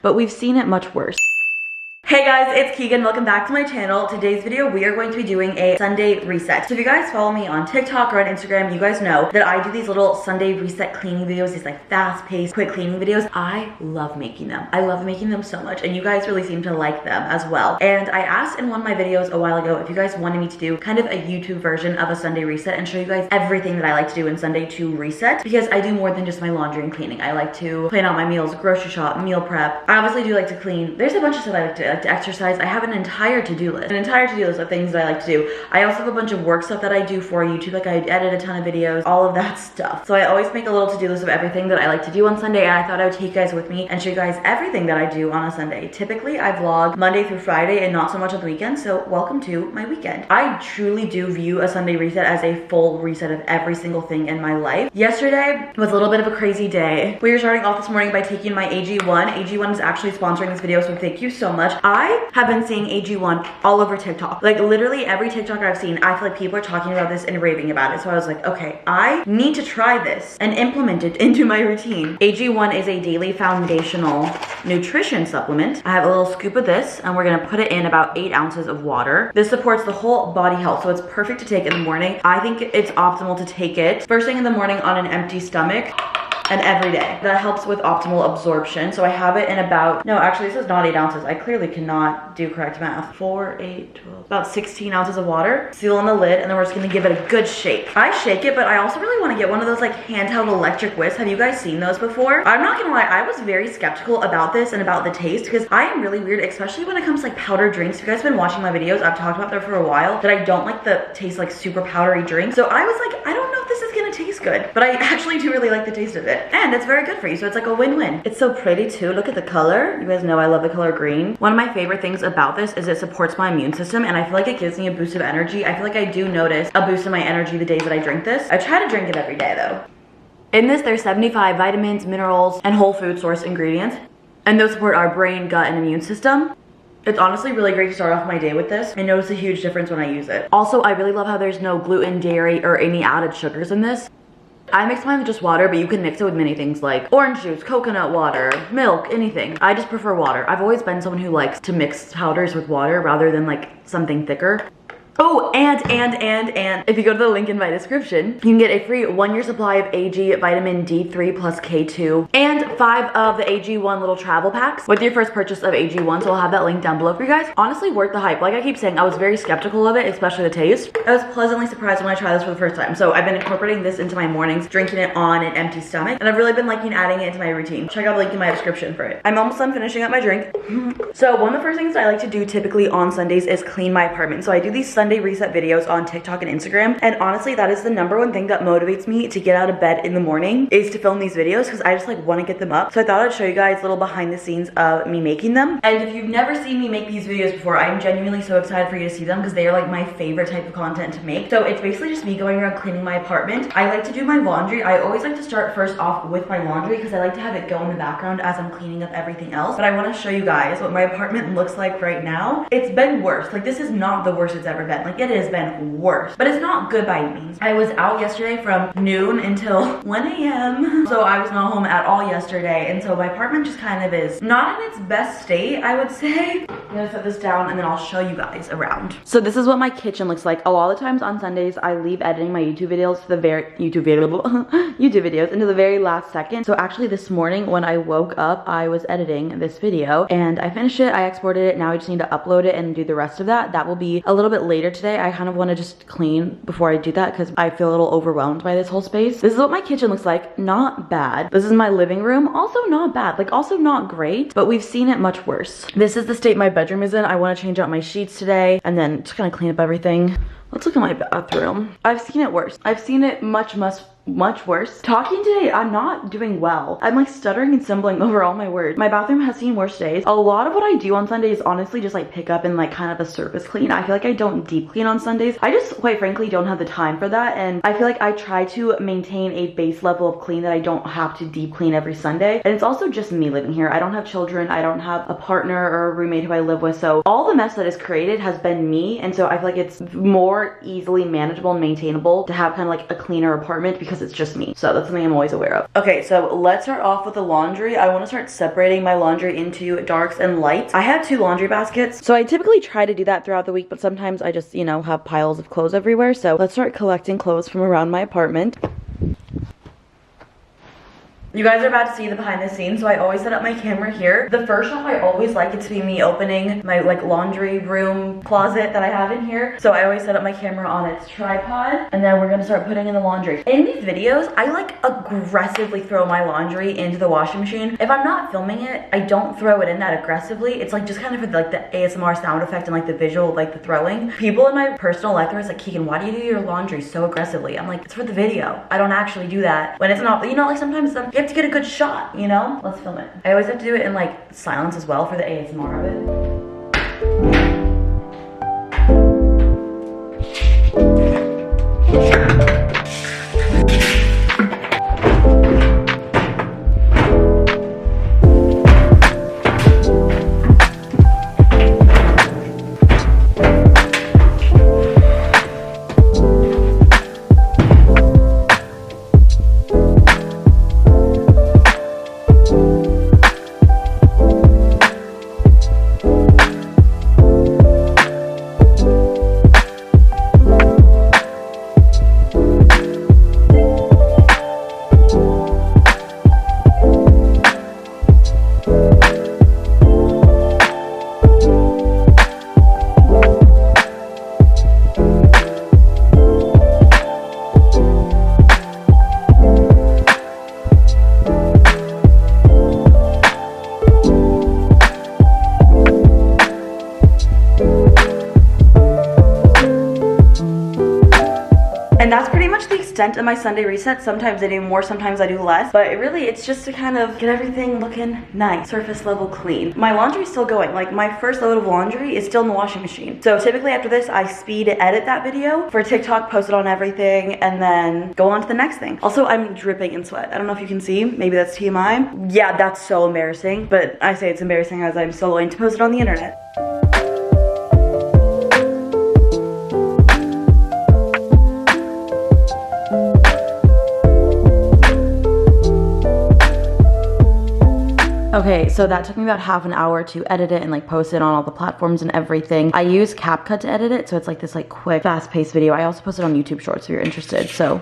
but we've seen it much worse. Hey guys, it's Keegan. Welcome back to my channel. Today's video, we are going to be doing a Sunday reset. So if you guys follow me on TikTok or on Instagram, you guys know that I do these little Sunday reset cleaning videos, these like fast-paced, quick cleaning videos. I love making them. I love making them so much, and you guys really seem to like them as well. And I asked in one of my videos a while ago if you guys wanted me to do kind of a YouTube version of a Sunday reset and show you guys everything that I like to do in Sunday to reset, because I do more than just my laundry and cleaning. I like to plan out my meals, grocery shop, meal prep. I obviously do like to clean. There's a bunch of stuff I like to exercise. I have an entire to-do list of things that I like to do. I also have a bunch of work stuff that I do for YouTube, like I edit a ton of videos, all of that stuff. So I always make a little to-do list of everything that I like to do on Sunday, and I thought I would take you guys with me and show you guys everything that I do on a Sunday. Typically, I vlog Monday through Friday and not so much on the weekend, so welcome to my weekend. I truly do view a Sunday reset as a full reset of every single thing in my life. Yesterday was a little bit of a crazy day. We were starting off this morning by taking my AG1. AG1 is actually sponsoring this video, so thank you so much. I have been seeing AG1 all over TikTok. Like literally every TikTok I've seen, I feel like people are talking about this and raving about it. So I was like, okay, I need to try this and implement it into my routine. AG1 is a daily foundational nutrition supplement. I have a little scoop of this, and we're gonna put it in about 8 ounces of water. This supports the whole body health, so it's perfect to take in the morning. I think it's optimal to take it first thing in the morning on an empty stomach, and every day. That helps with optimal absorption. So I have it in about, no, actually this is not 8 ounces. I clearly cannot do correct math. 4, 8, 12, about 16 ounces of water. Seal on the lid, and then we're just gonna give it a good shake. I shake it, but I also really wanna get one of those like handheld electric whisks. Have you guys seen those before? I'm not gonna lie, I was very skeptical about this and about the taste, because I am really weird, especially when it comes to like powdered drinks. If you guys have been watching my videos, I've talked about that for a while, that I don't like the taste like super powdery drink. So I was like, I don't know if this is gonna taste good, but I actually do really like the taste of it. And it's very good for you, so it's like a win-win. It's so pretty too. Look at the color. You guys know I love the color green. One of my favorite things about this is it supports my immune system, and I feel like it gives me a boost of energy. I feel like I do notice a boost in my energy the days that I drink this. I try to drink it every day though. In this, there's 75 vitamins, minerals, and whole food source ingredients, and those support our brain, gut, and immune system. It's honestly really great to start off my day with this. I notice a huge difference when I use it. Also, I really love how there's no gluten, dairy, or any added sugars in this. I mix mine with just water, but you can mix it with many things like orange juice, coconut water, milk, anything. I just prefer water. I've always been someone who likes to mix powders with water rather than like something thicker. Oh, and if you go to the link in my description, you can get a free 1-year supply of AG vitamin D3 plus K2 and 5 of the AG1 little travel packs with your first purchase of AG1. So I'll have that link down below for you guys. Honestly, worth the hype. Like I keep saying, I was very skeptical of it, especially the taste. I was pleasantly surprised when I tried this for the first time. So I've been incorporating this into my mornings, drinking it on an empty stomach, and I've really been liking adding it into my routine. Check out the link in my description for it. I'm almost done finishing up my drink. So one of the first things I like to do typically on Sundays is clean my apartment. So I do these Sunday reset videos on TikTok and Instagram, and honestly that is the #1 thing that motivates me to get out of bed in the morning, is to film these videos, because I just like want to get them up. So I thought I'd show you guys a little behind the scenes of me making them. And if you've never seen me make these videos before, I'm genuinely so excited for you to see them, because they are like my favorite type of content to make. So it's basically just me going around cleaning my apartment. I like to do my laundry. I always like to start first off with my laundry, because I like to have it go in the background as I'm cleaning up everything else. But I want to show you guys what my apartment looks like right now. It's been worse. Like this is not the worst it's ever been. Like it has been worse, but it's not good by any means. I was out yesterday from noon until 1 a.m. So I was not home at all yesterday, and so my apartment just kind of is not in its best state, I would say. I'm gonna set this down and then I'll show you guys around. So this is what my kitchen looks like. A lot of times on Sundays I leave editing my YouTube videos to the very YouTube videos into the very last second. So actually this morning when I woke up, I was editing this video and I finished it, I exported it. Now I just need to upload it and do the rest of that. That will be a little bit later today. I kind of want to just clean before I do that, because I feel a little overwhelmed by this whole space. This is what my kitchen looks like. Not bad. This is my living room. Also not bad. Like also not great, but we've seen it much worse. This is the state my bedroom is in. I want to change out my sheets today and then just kind of clean up everything. Let's look at my bathroom. I've seen it worse. I've seen it much worse. Talking today, I'm not doing well. I'm like stuttering and stumbling over all my words. My bathroom has seen worse days. A lot of what I do on Sundays is honestly just like pick up and like kind of a surface clean. I feel like I don't deep clean on Sundays. I just quite frankly don't have the time for that, and I feel like I try to maintain a base level of clean that I don't have to deep clean every Sunday. And it's also just me living here. I don't have children. I don't have a partner or a roommate who I live with, so all the mess that is created has been me, and so I feel like it's more more easily manageable and maintainable to have kind of like a cleaner apartment because it's just me. So that's something I'm always aware of. Okay, so let's start off with the laundry. I want to start separating my laundry into darks and lights. I have 2 laundry baskets, so I typically try to do that throughout the week, but sometimes I just, you know, have piles of clothes everywhere. So let's start collecting clothes from around my apartment. You guys are about to see the behind the scenes, so I always set up my camera here. The first shot, I always like it to be me opening my like laundry room closet that I have in here. So I always set up my camera on its tripod, and then we're gonna start putting in the laundry. In these videos, I like aggressively throw my laundry into the washing machine. If I'm not filming it, I don't throw it in that aggressively. It's like just kind of for like the ASMR sound effect and like the visual, like the throwing. People in my personal life are like, Keegan, why do you do your laundry so aggressively? I'm like, it's for the video. I don't actually do that when it's not, you know, like sometimes you have to get a good shot, you know? Let's film it. I always have to do it in like silence as well for the ASMR of it. And that's pretty much the extent of my Sunday reset. Sometimes I do more, sometimes I do less, but it's just to kind of get everything looking nice, surface level clean. My laundry is still going. Like my first load of laundry is still in the washing machine. So typically after this, I speed edit that video for TikTok, post it on everything, and then go on to the next thing. Also, I'm dripping in sweat. I don't know if you can see, maybe that's TMI. Yeah, that's so embarrassing, but I say it's embarrassing as I'm still going to post it on the internet. Okay, so that took me about half an hour to edit it and like post it on all the platforms and everything. I use CapCut to edit it, so it's like this like quick, fast-paced video. I also post it on YouTube Shorts if you're interested, so.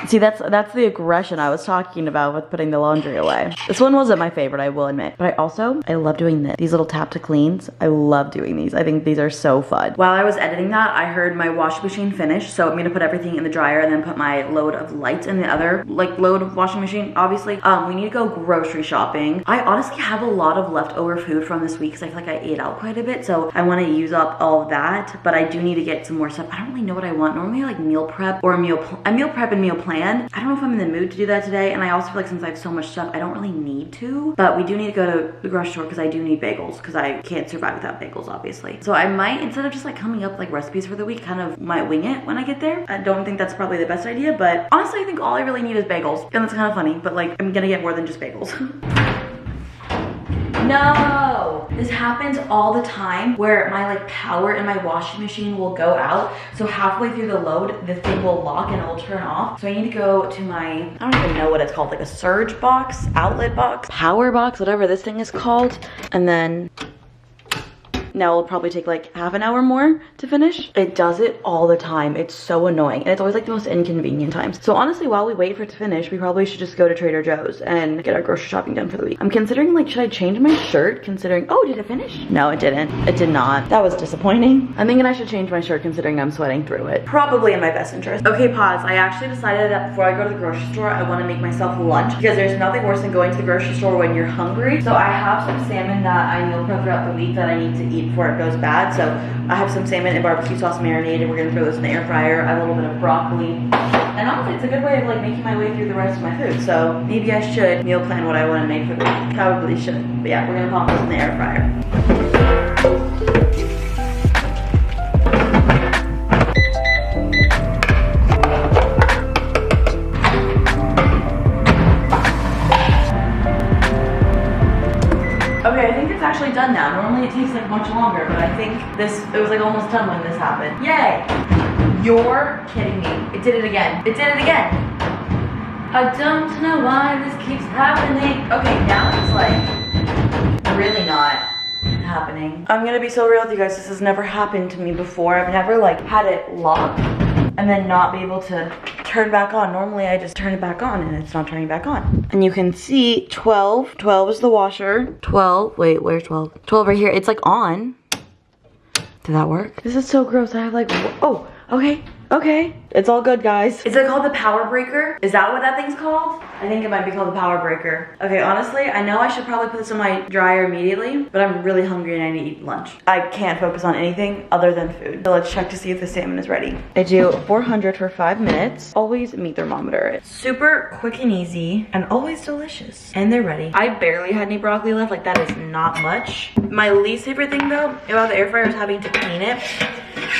See, that's the aggression I was talking about with putting the laundry away. This one wasn't my favorite, I will admit. But I love doing this. These little tap to cleans, I love doing these. I think these are so fun. While I was editing that, I heard my washing machine finish. So I'm gonna put everything in the dryer and then put my load of lights in the other like load of washing machine, obviously. We need to go grocery shopping. I honestly have a lot of leftover food from this week because I feel like I ate out quite a bit. So I wanna use up all of that, but I do need to get some more stuff. I don't really know what I want. Normally I like meal prep or meal prep and meal plan. I don't know if I'm in the mood to do that today, and I also feel like since I have so much stuff, I don't really need to, but we do need to go to the grocery store because I do need bagels because I can't survive without bagels, obviously. So I might, instead of just like coming up with like recipes for the week, kind of might wing it when I get there. I don't think that's probably the best idea, but honestly, I think all I really need is bagels, and that's kind of funny, but like I'm gonna get more than just bagels. No! This happens all the time where my like power in my washing machine will go out. So halfway through the load, the thing will lock and it will turn off. So I need to go to my, I don't even know what it's called, like a surge box, outlet box, power box, whatever this thing is called. And then now it'll probably take like half an hour more to finish. It does it all the time. It's so annoying. And it's always like the most inconvenient times. So honestly, while we wait for it to finish, we probably should just go to Trader Joe's and get our grocery shopping done for the week. I'm considering like, should I change my shirt considering, oh, did it finish? No, it didn't. It did not. That was disappointing. I'm thinking I should change my shirt considering I'm sweating through it. Probably in my best interest. Okay, pause. I actually decided that before I go to the grocery store, I want to make myself lunch because there's nothing worse than going to the grocery store when you're hungry. So I have some salmon that I meal prep throughout the week that I need to eat before it goes bad. So I have some salmon and barbecue sauce marinated. We're gonna throw this in the air fryer. I have a little bit of broccoli. And honestly, it's a good way of like making my way through the rest of my food. So maybe I should meal plan what I want to make for the week. Probably should. But yeah, we're gonna pop this in the air fryer. Okay, I think it's actually done now. Normally it takes like much longer, but I think it was like almost done when this happened. Yay! You're kidding me. It did it again. It did it again. I don't know why this keeps happening. Okay, now it's like really not happening. I'm gonna be so real with you guys. This has never happened to me before. I've never like had it locked and then not be able to turn back on. Normally I just turn it back on and it's not turning back on. And you can see 12 is the washer. 12, wait, where's 12? 12 right here. It's like on. Did that work? This is so gross. I have like, oh, okay. Okay, it's all good, guys. Is it called the power breaker? Is that what that thing's called? I think it might be called the power breaker. Okay, honestly, I know I should probably put this in my dryer immediately, but I'm really hungry and I need to eat lunch. I can't focus on anything other than food. So let's check to see if the salmon is ready. I do 400 for 5 minutes. Always meat thermometer. It's super quick and easy and always delicious. And they're ready. I barely had any broccoli left. Like, that is not much. My least favorite thing though about the air fryer is having to clean it.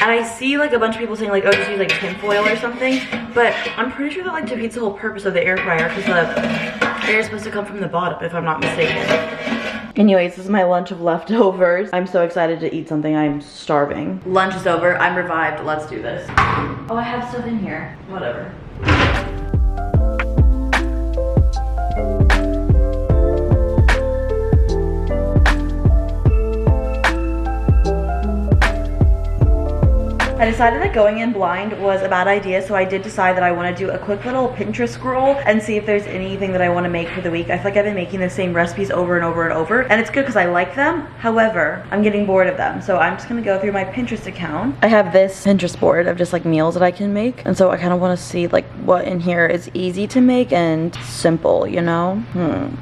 And I see like a bunch of people saying like, oh, just use like tin foil or something. But I'm pretty sure that like defeats the whole purpose of the air fryer because the air is supposed to come from the bottom, if I'm not mistaken. Anyways, this is my lunch of leftovers. I'm so excited to eat something. I'm starving. Lunch is over. I'm revived. Let's do this. Oh, I have stuff in here. Whatever. I decided that going in blind was a bad idea, so I did decide that I want to do a quick little Pinterest scroll and see if there's anything that I want to make for the week. I feel like I've been making the same recipes over and over and over, and it's good because I like them. However, I'm getting bored of them, so I'm just going to go through my Pinterest account. I have this Pinterest board of just like meals that I can make, and so I kind of want to see like what in here is easy to make and simple, you know?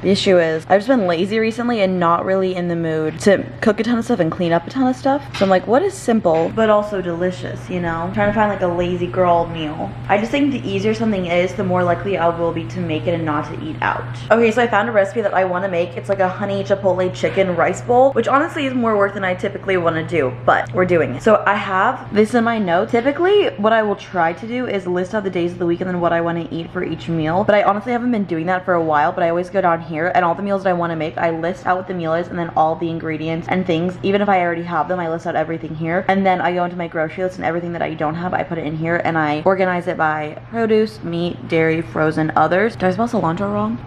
The issue is I've just been lazy recently and not really in the mood to cook a ton of stuff and clean up a ton of stuff. So I'm like, what is simple but also delicious? You know, I'm trying to find like a lazy girl meal. I just think the easier something is, the more likely I will be to make it and not to eat out. Okay, so I found a recipe that I want to make. It's like a honey chipotle chicken rice bowl, which honestly is more work than I typically want to do, but we're doing it. So I have this in my notes. Typically what I will try to do is list out the days of the week and then what I want to eat for each meal, but I honestly haven't been doing that for a while. But I always go down here and all the meals that I want to make, I list out what the meal is and then all the ingredients and things. Even if I already have them, I list out everything here, and then I go into my grocery list and everything that I don't have, I put it in here and I organize it by produce, meat, dairy, frozen, others. Did I spell cilantro wrong?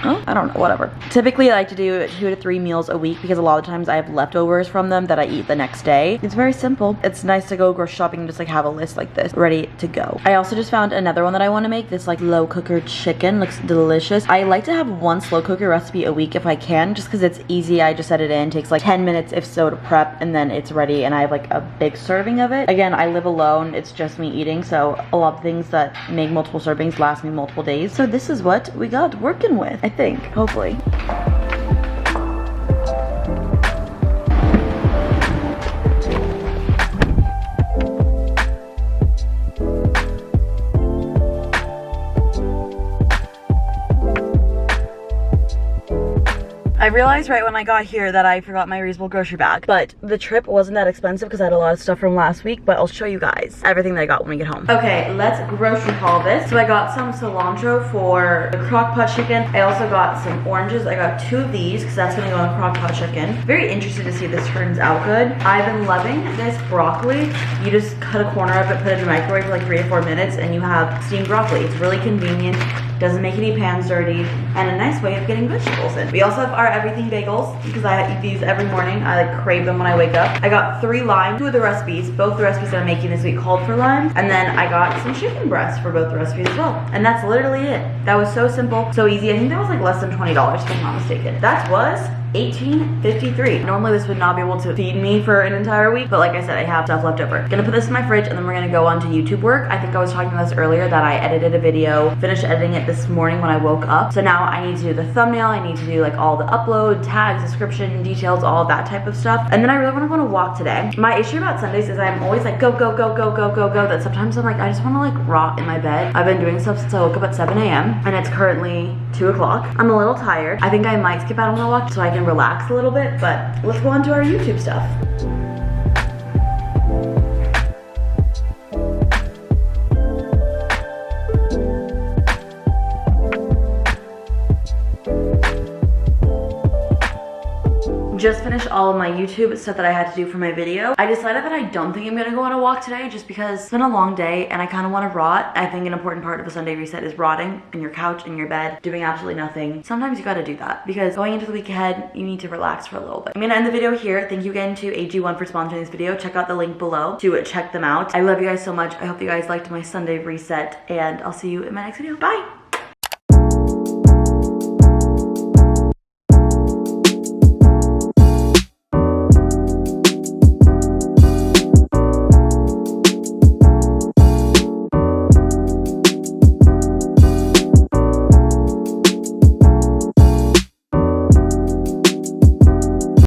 Oh, I don't know, whatever. Typically I like to do 2 to 3 meals a week because a lot of times I have leftovers from them that I eat the next day. It's very simple. It's nice to go grocery shopping and just like have a list like this ready to go. I also just found another one that I want to make. This like low cooker chicken looks delicious. I like to have one slow cooker recipe a week if I can, just because it's easy. I just set it in, it takes like 10 minutes if so to prep, and then it's ready and I have like a big serving of it. Again, I live alone. It's just me eating, so a lot of things that make multiple servings last me multiple days. So this is what we got working with, I think, hopefully. I realized right when I got here that I forgot my reusable grocery bag, but the trip wasn't that expensive because I had a lot of stuff from last week, but I'll show you guys everything that I got when we get home. Okay, let's grocery haul this. So I got some cilantro for the crock pot chicken. I also got some oranges. I got 2 of these because that's gonna go on crock pot chicken. Very interested to see if this turns out good. I've been loving this broccoli. You just cut a corner of it, put it in the microwave for like 3 to 4 minutes, and you have steamed broccoli. It's really convenient, doesn't make any pans dirty, and a nice way of getting vegetables in. We also have our everything bagels because I eat these every morning. I like crave them when I wake up. I got 3 lime, 2 of the recipes. Both the recipes that I'm making this week called for lime. And then I got some chicken breasts for both the recipes as well. And that's literally it. That was so simple, so easy. I think that was like less than $20 if I'm not mistaken. That was $18.53. Normally this would not be able to feed me for an entire week, but like I said, I have stuff left over. Gonna put this in my fridge and then we're gonna go on to YouTube work. I think I was talking about this earlier that I edited a video, finished editing it this morning when I woke up. So now I need to do the thumbnail, I need to do like all the upload, tags, description, details, all that type of stuff. And then I really wanna go on a walk today. My issue about Sundays is I'm always like go, go, go, go, go, go, go, that sometimes I'm like, I just wanna like rot in my bed. I've been doing stuff since I woke up at 7 a.m. and it's currently 2 o'clock. I'm a little tired. I think I might skip out on the walk so I can relax a little bit, but let's go on to our YouTube stuff. just finished all of my YouTube stuff that I had to do for my video. I decided that I don't think I'm gonna go on a walk today just because it's been a long day and I kind of want to rot. I think an important part of a Sunday reset is rotting in your couch, in your bed, doing absolutely nothing. Sometimes you gotta do that because going into the week ahead, you need to relax for a little bit. I'm gonna end the video here. Thank you again to AG1 for sponsoring this video. Check out the link below to check them out. I love you guys so much. I hope you guys liked my Sunday reset and I'll see you in my next video. Bye!